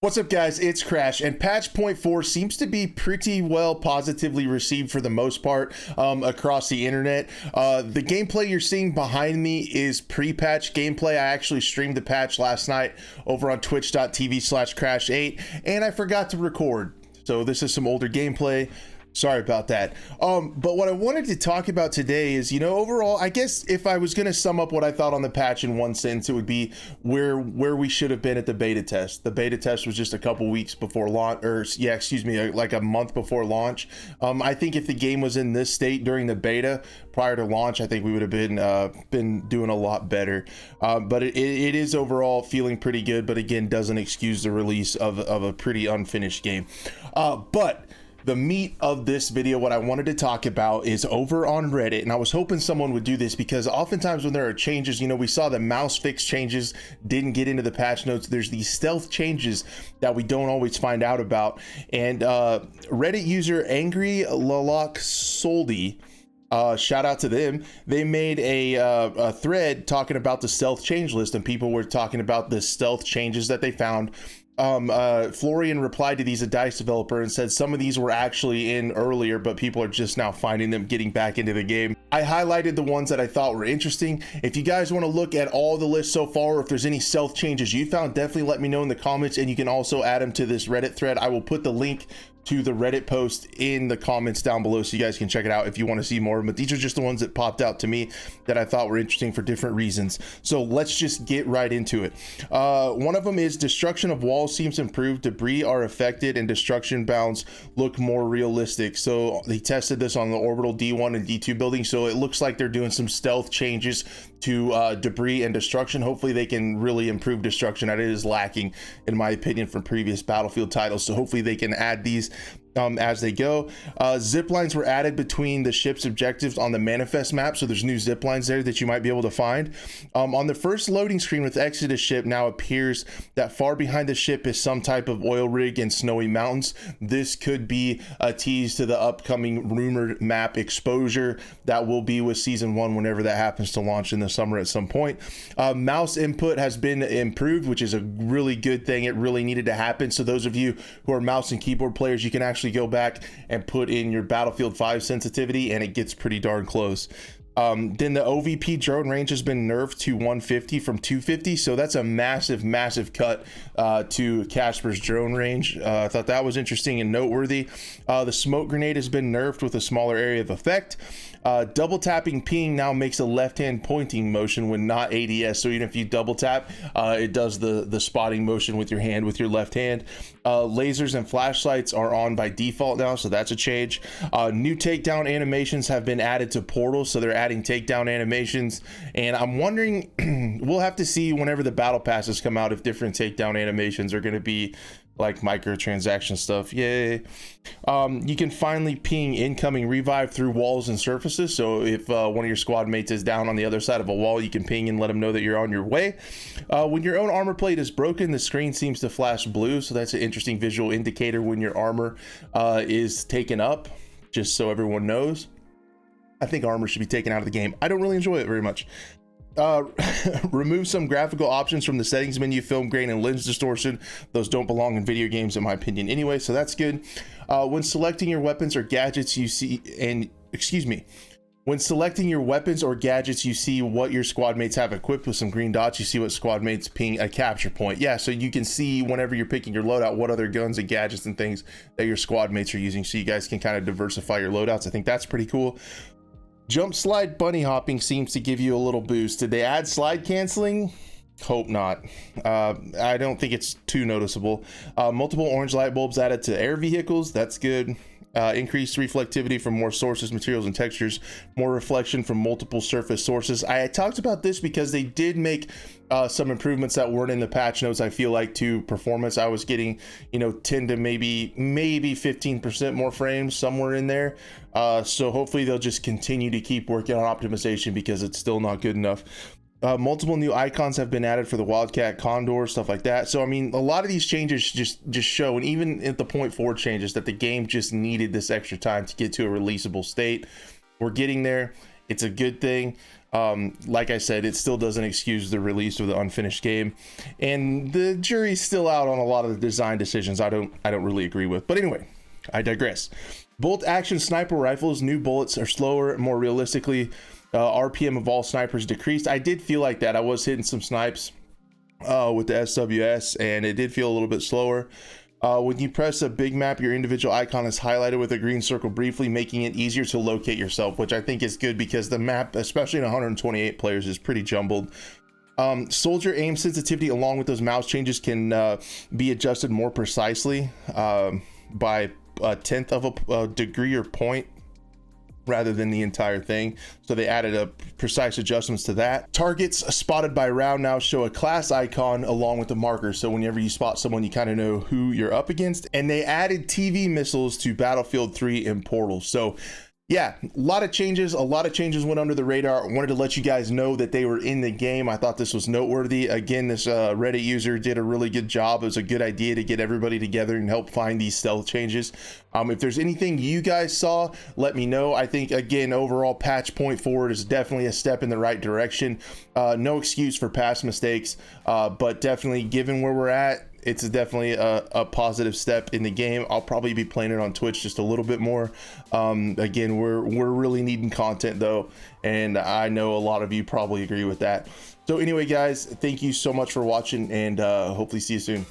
What's up, guys? It's Crash, and patch point 4 seems to be pretty well positively received for the most part across the internet. The gameplay you're seeing behind me is pre-patch gameplay. I actually streamed the patch last night over on twitch.tv/crash8, and I forgot to record. So this is some older gameplay. Sorry about that. But what I wanted to talk about today is, overall, I guess if I was going to sum up what I thought on the patch in one sentence, it would be where we should have been at the beta test. The beta test was just a couple weeks before launch, like a month before launch. I think if the game was in this state during the beta prior to launch, I think we would have been doing a lot better. But it is overall feeling pretty good, but again, doesn't excuse the release of a pretty unfinished game. But the meat of this video, what I wanted to talk about, is over on Reddit, and I was hoping someone would do this because oftentimes when there are changes, we saw the mouse fix changes didn't get into the patch notes. There's these stealth changes that we don't always find out about, and Reddit user Angry Lalak Soldi, shout out to them. They made a thread talking about the stealth change list, and people were talking about the stealth changes that they found. Florian replied to these, a DICE developer, and said some of these were actually in earlier, but people are just now finding them, getting back into the game. I highlighted the ones that I thought were interesting. If you guys want to look at all the lists so far, or if there's any stealth changes you found, definitely let me know in the comments, and you can also add them to this Reddit thread. I will put the link to the Reddit post in the comments down below so you guys can check it out if you want to see more. But these are just the ones that popped out to me that I thought were interesting for different reasons. So let's just get right into it. One of them is destruction of walls seems improved. Debris are affected and destruction bounds look more realistic. So they tested this on the orbital D1 and D2 buildings. So it looks like they're doing some stealth changes to debris and destruction. Hopefully they can really improve destruction, that it is lacking in my opinion from previous Battlefield titles. So hopefully they can add these as they go. Zip lines were added between the ship's objectives on the manifest map, so there's new zip lines there that you might be able to find. On the first loading screen with Exodus ship, now appears that far behind the ship is some type of oil rig and snowy mountains. This could be a tease to the upcoming rumored map exposure that will be with season 1 whenever that happens to launch in the summer at some point. Mouse input has been improved, which is a really good thing. It really needed to happen. So those of you who are mouse and keyboard players, you can actually go back and put in your Battlefield 5 sensitivity, and it gets pretty darn close. Then the OVP drone range has been nerfed to 150 from 250, so that's a massive cut to Casper's drone range. I thought that was interesting and noteworthy. The smoke grenade has been nerfed with a smaller area of effect. Double tapping ping now makes a left hand pointing motion when not ADS, so even if you double tap, it does the spotting motion with your hand, with your left hand. Lasers and flashlights are on by default now, so that's a change. New takedown animations have been added to portals, so they're adding takedown animations, and I'm wondering we'll have to see whenever the battle passes come out if different takedown animations are going to be like microtransaction stuff. Yay. You can finally ping incoming revive through walls and surfaces, so if one of your squad mates is down on the other side of a wall, you can ping and let them know that you're on your way. When your own armor plate is broken, the screen seems to flash blue, so that's an interesting visual indicator when your armor is taken up, just so everyone knows. I think armor should be taken out of the game. I don't really enjoy it very much. Remove some graphical options from the settings menu, film grain and lens distortion. Those don't belong in video games in my opinion anyway, so that's good. When selecting your weapons or gadgets, you see what your squad mates have equipped with some green dots. You see what squad mates ping a capture point. Yeah, so you can see whenever you're picking your loadout what other guns and gadgets and things that your squad mates are using, so you guys can kind of diversify your loadouts. I think that's pretty cool. Jump slide bunny hopping seems to give you a little boost. Did they add slide canceling? Hope not. I don't think it's too noticeable. Multiple orange light bulbs added to air vehicles. That's good. Increased reflectivity from more sources, materials, and textures. More reflection from multiple surface sources. I talked about this because they did make some improvements that weren't in the patch notes, I feel like, to performance. I was getting 10 to maybe 15% more frames, somewhere in there. So hopefully they'll just continue to keep working on optimization because it's still not good enough. Multiple new icons have been added for the Wildcat, Condor, stuff like that. So I mean, a lot of these changes just show, and even at the point 4 changes, that the game just needed this extra time to get to a releasable state. We're getting there, It's a good thing. Like I said, it still doesn't excuse the release of the unfinished game, and the jury's still out on a lot of the design decisions I don't really agree with. But anyway, I digress. Bolt action sniper rifles, new bullets are slower, more realistically. RPM of all snipers decreased. I did feel like that. I was hitting some snipes with the SWS, and it did feel a little bit slower. When you press a big map, your individual icon is highlighted with a green circle briefly, making it easier to locate yourself, which I think is good because the map, especially in 128 players, is pretty jumbled. Soldier aim sensitivity along with those mouse changes can be adjusted more precisely by a tenth of a degree or point rather than the entire thing. So they added a precise adjustments to that. Targets spotted by round now show a class icon along with the marker. So whenever you spot someone, you kind of know who you're up against. And they added TV missiles to Battlefield 3 and Portal. So yeah, a lot of changes went under the radar. I wanted to let you guys know that they were in the game. I thought this was noteworthy. Again, this Reddit user did a really good job. It was a good idea to get everybody together and help find these stealth changes. If there's anything you guys saw, let me know. I think, again, overall patch point forward is definitely a step in the right direction. No excuse for past mistakes, but definitely given where we're at, it's definitely a positive step in the game. I'll probably be playing it on Twitch just a little bit more. Again, we're really needing content though, and I know a lot of you probably agree with that. So anyway, guys, thank you so much for watching, and hopefully see you soon.